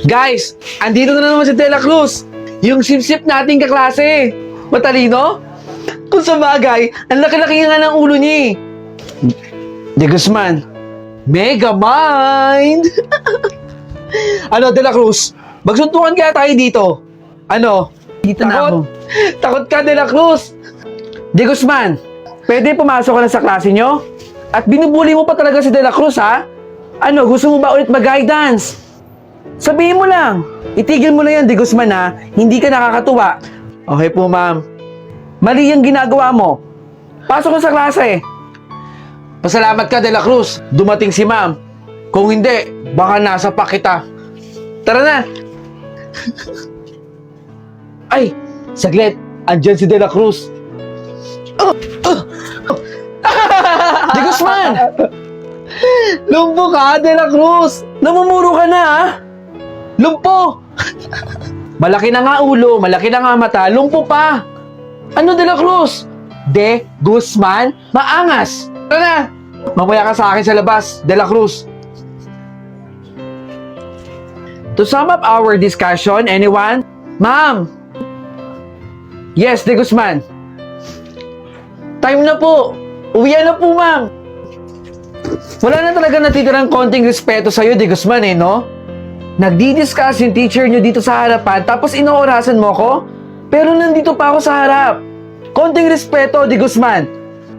Guys, andito na naman si Dela Cruz. Yung sip-sip nating kaklase. Matalino? Kung sa bagay, ang laki-laki nga ng ulo niya eh. De Guzman, Mega Mind! Ano, Dela Cruz? Magsuntukan kaya tayo dito. Ano? Dito na ako. Takot ka, Dela Cruz. De Guzman, pwede pumasok ka na sa klase nyo? At binubuli mo pa talaga si Dela Cruz, ha? Ano, gusto mo ba ulit mag-guidance? Sabihin mo lang. Itigil mo na yan, De Guzman, ha? Hindi ka nakakatuwa. Okay po, ma'am. Mali yung ginagawa mo. Pasok ka sa klase. Pasalamat ka, Dela Cruz. Dumating si ma'am. Kung hindi, baka nasa pa kita. Tara na. Ay, saglit. Andyan si Dela Cruz. De Guzman! Lumpo ka, Dela Cruz! Namumuro ka na, ha? Lumpo! Malaki na nga ulo, malaki na nga mata, lumpo pa! Ano, Dela Cruz? De Guzman, maangas! Tara na! Mamaya ka sa akin sa labas, Dela Cruz. To sum up our discussion, anyone? Ma'am! Yes, De Guzman. Time na po. Uwian na po, ma'am. Wala na talaga natitirang konting respeto sa'yo, De Guzman, eh, no? Nagdi-discuss yung teacher nyo dito sa harapan, tapos inoorasan mo ko? Pero nandito pa ako sa harap. Konting respeto, De Guzman.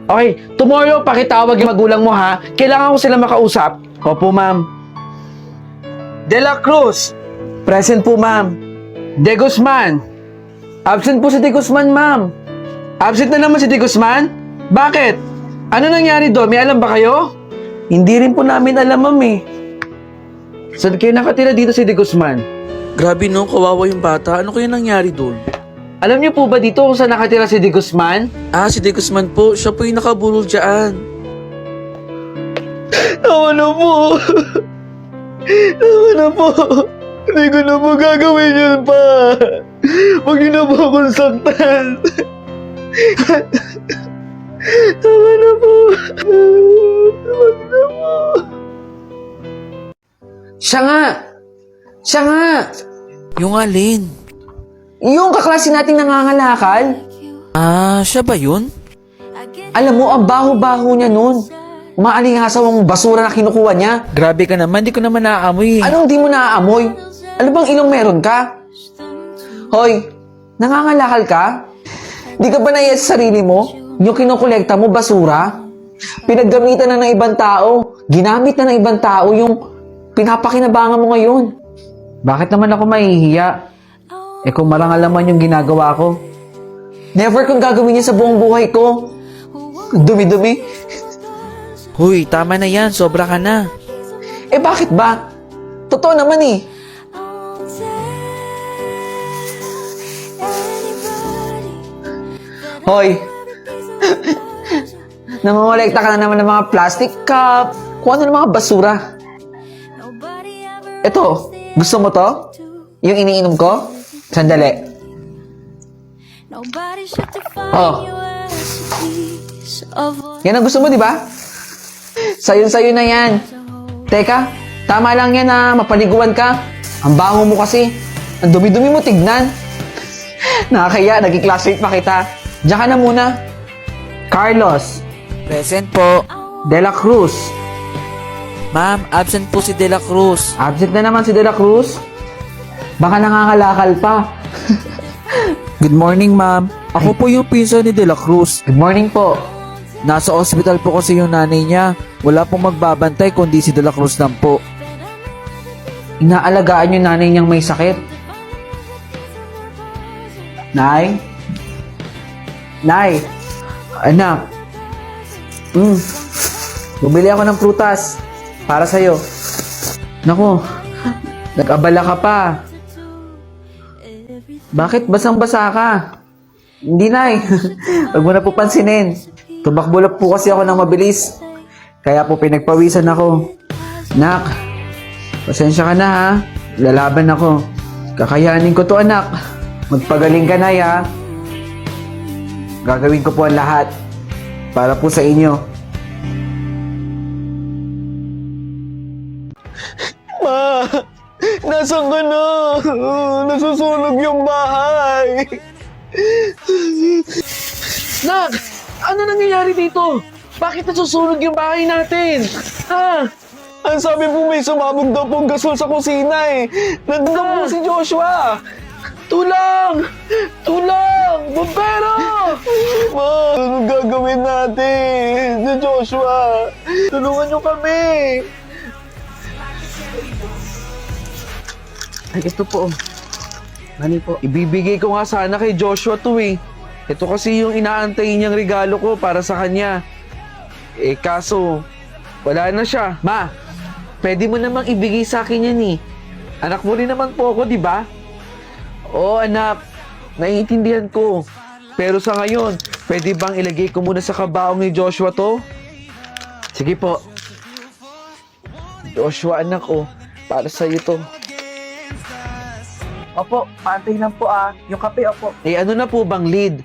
Okay, tomorrow, pakitawag yung magulang mo, ha? Kailangan ko sila makausap. Opo, ma'am. Dela Cruz. Present po, ma'am. De Guzman. Absent po si De Guzman, ma'am. Absent na naman si De Guzman? Bakit? Ano nangyari doon? May alam ba kayo? Hindi rin po namin alam, ma'am, eh. Saan kayo nakatira dito si De Guzman? Grabe no, kawawa yung bata. Ano kaya nangyari doon? Alam niyo po ba dito kung saan nakatira si De Guzman? Ah, si De Guzman po. Siya po yung nakabulol dyan. Tama na po. Tama na po. Hindi ko na po gagawin yun pa. Huwag niyo na po akong saktan. Tama na po. Tama na po. Siya nga. Siya nga. Yung alin? Yung kaklase nating nangangalakal. Ah, siya ba yun? Alam mo, ang baho-baho niya nun. Umaalingasawang basura na kinukuha niya. Grabe ka naman, di ko naman naaamoy. Anong di mo naaamoy? Ano bang ilong meron ka? Hoy, nangangalakal ka? Di ka ba naiya sa sarili mo? Yung kinukolekta mo, basura? Pinaggamitan na ng ibang tao. Ginamit na ng ibang tao yung pinapakinabangan mo ngayon. Bakit naman ako mahihiya? Eh kung marangal naman yung ginagawa ko. Never kong gagawin niya sa buong buhay ko. Dumi-dumi. Huy, tama na yan. Sobra ka na. Eh bakit ba? Totoo naman eh. Hoy! Namamolekta ka na naman ng mga plastic cup, kung ano ng mga basura. Ito, gusto mo to? Yung iniinom ko? Sandali. Oh. Yan ang gusto mo, di ba? Sayo na yan. Teka, tama lang yan na mapaliguan ka. Ang bango mo kasi. Ang dumi-dumi mo tignan. Nakakaya, naging classmate pa kita. Diyan ka na muna. Carlos. Present po. Dela Cruz. Ma'am, absent po si De La Cruz. Absent na naman si Dela Cruz. Baka nangangalakal pa. Good morning, ma'am. Ako po yung pinsan ni De La Cruz. Good morning po. Nasa ospital po kasi yung nanay niya. Wala pong magbabantay kundi si De La Cruz lang po. Inaalagaan yung nanay niyang may sakit. Nay? Nay? Anak? Bumili ako ng prutas. Para sa'yo. Naku, nag-abala ka pa. Bakit basang-basa ka? Hindi, Nay. Huwag mo na po pansinin. Tumakbo lang po kasi ako ng mabilis. Kaya po pinagpawisan ako. Nak, pasensya ka na ha. Lalaban ako. Kakayanin ko to, anak. Magpagaling ka, Nay, ha. Gagawin ko po ang lahat para po sa inyo. Ma! Nasaan ka na? Nasusunog yung bahay. Nak! Ano nangyayari dito? Bakit nasusunog yung bahay natin? Ha? Ang sabi po may sumabog daw pong gasol sa kusina eh. Nandun po si Joshua. Tulang! Tulang! Bombero! Ma, anong gagawin natin? Si Joshua, tulungan niyo kami. Ay, ito po. Mani po. Ibibigay ko nga sana kay Joshua to eh. Ito kasi yung inaantay niyang regalo ko para sa kanya. Eh kaso, wala na siya. Ma, pwede mo namang ibigay sa akin yan eh. Anak mo rin naman po ako, di ba? Oo anak, naiintindihan ko. Pero sa ngayon, pwede bang ilagay ko muna sa kabaong ni Joshua to? Sige po. Joshua anak oh, para sa iyo to. Opo, paantay lang po yung kape, opo. Eh ano na po bang lead?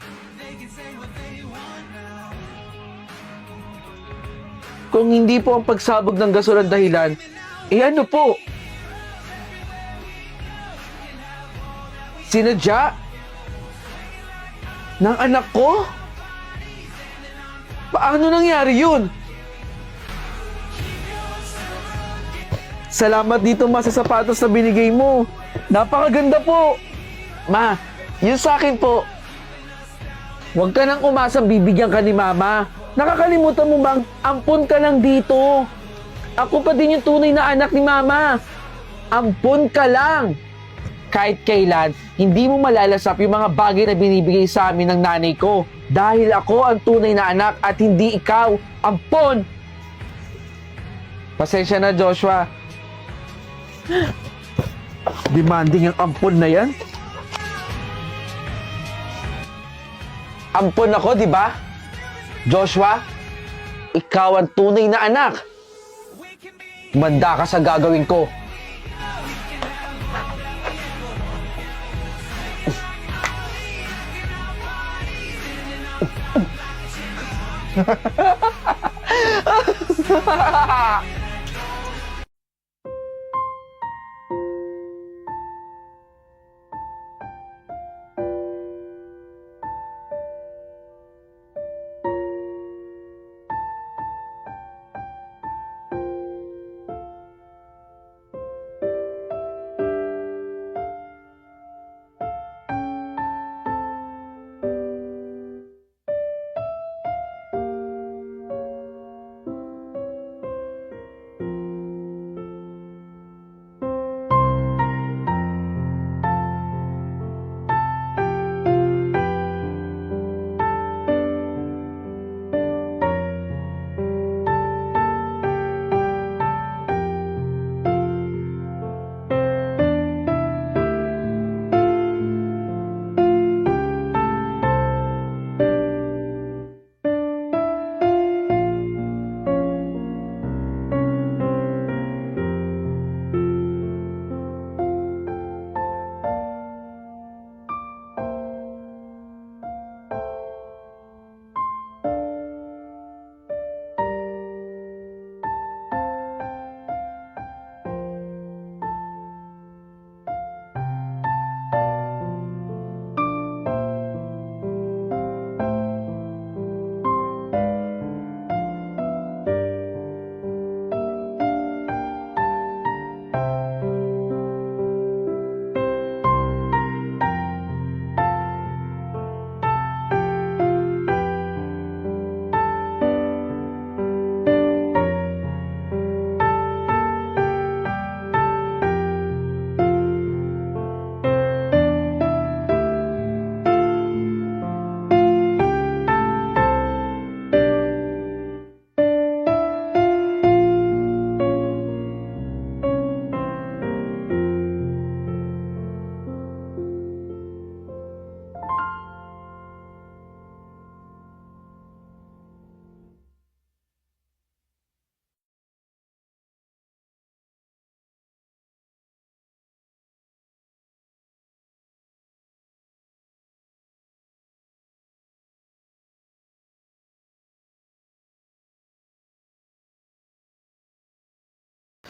Kung hindi po ang pagsabog ng gasol ang dahilan, eh ano po? Sinadya? Ng anak ko? Paano nangyari yun? Salamat dito ma sa sapatos na binigay mo. Napakaganda po. Ma, yun sa akin po. Huwag ka nang umasang bibigyan ka ni mama. Nakakalimutan mo bang ampun ka lang dito? Ako pa din yung tunay na anak ni mama. Ampun ka lang. Kahit kailan, hindi mo malalasap yung mga bagay na binibigay sa amin ng nanay ko. Dahil ako ang tunay na anak at hindi ikaw. Ampun! Pasensya na, Joshua. Demanding ang ampun na yan. Ampun ako, di ba? Joshua, ikaw ang tunay na anak. Manda ka sa gagawin ko.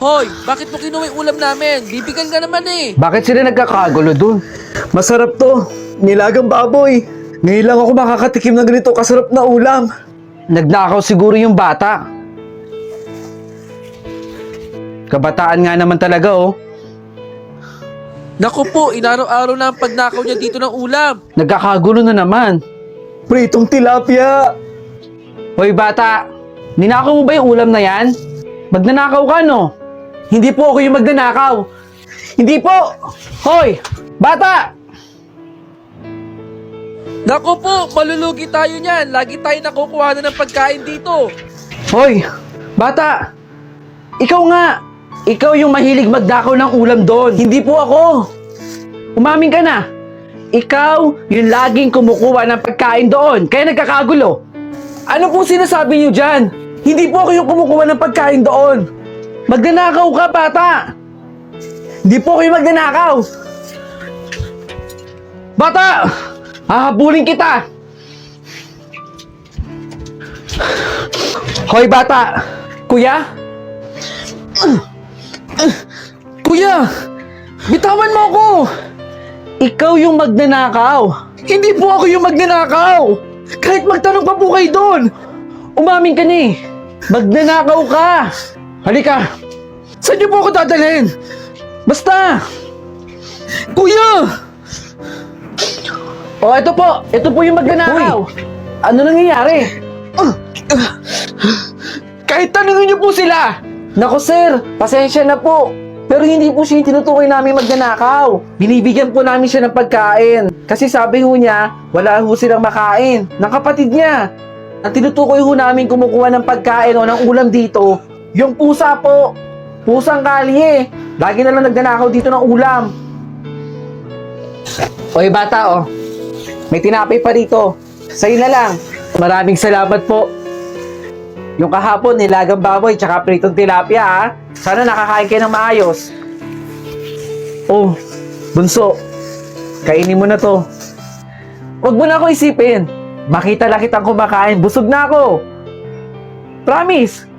Hoy, bakit mo kinuha yung ulam namin? Bibigyan ka naman eh. Bakit sila nagkakagulo dun? Masarap to. Nilagang baboy. Ngayon lang ako makakatikim ng ganito kasarap na ulam. Nagnakaw siguro yung bata. Kabataan nga naman talaga oh. Naku po, inaraw-araw na ang pagnakaw niya dito ng ulam. Nagkakagulo na naman. Pritong tilapia. Hoy bata, ninakaw mo ba yung ulam na yan? Magnanakaw ka no? Hindi po ako yung magnanakaw. Hindi po! Hoy! Bata! Naku po, malulugi tayo niyan. Lagi tayo nakukuha na ng pagkain dito. Hoy! Bata! Ikaw nga! Ikaw yung mahilig magnakaw ng ulam doon. Hindi po ako! Umamin ka na! Ikaw yung laging kumukuha ng pagkain doon. Kaya nagkakagulo. Ano po sinasabi niyo dyan? Hindi po ako yung kumukuha ng pagkain doon. Magnanakaw ka, bata! Hindi po ako yung magnanakaw. Bata! Hahabulin kita! Hoy, bata! Kuya? Kuya! Bitawan mo ako! Ikaw yung magnanakaw. Hindi po ako yung magnanakaw. Kahit magtanong pa po kayo doon. Umamin ka ni. Magnanakaw ka. Halika. Saan niyo po ako dadalhin? Basta. Kuya! O, ito po. Ito po yung magnanakaw. Ano nangyayari? Kahit tanungin niyo po sila. Nako sir, pasensya na po. Pero hindi po siya yung tinutukoy namin magnanakaw. Binibigyan po namin siya ng pagkain. Kasi sabi ho niya, wala ho silang makain. Ng kapatid niya. Ang tinutukoy ho namin kumukuha ng pagkain o ng ulam dito, yung pusa po. Pusang kalye. Lagi na lang nagnanakaw dito ng ulam. Oy bata oh. May tinapay pa dito. Sa'yo na lang. Maraming salamat po. Yung kahapon, nilagang baboy tsaka pritong tilapia ha. Sana nakakain kayo ng maayos. Oh, bunso. Kainin mo na to. Huwag mo na ako isipin. Makita lang kitang kumakain. Busog na ako. Promise.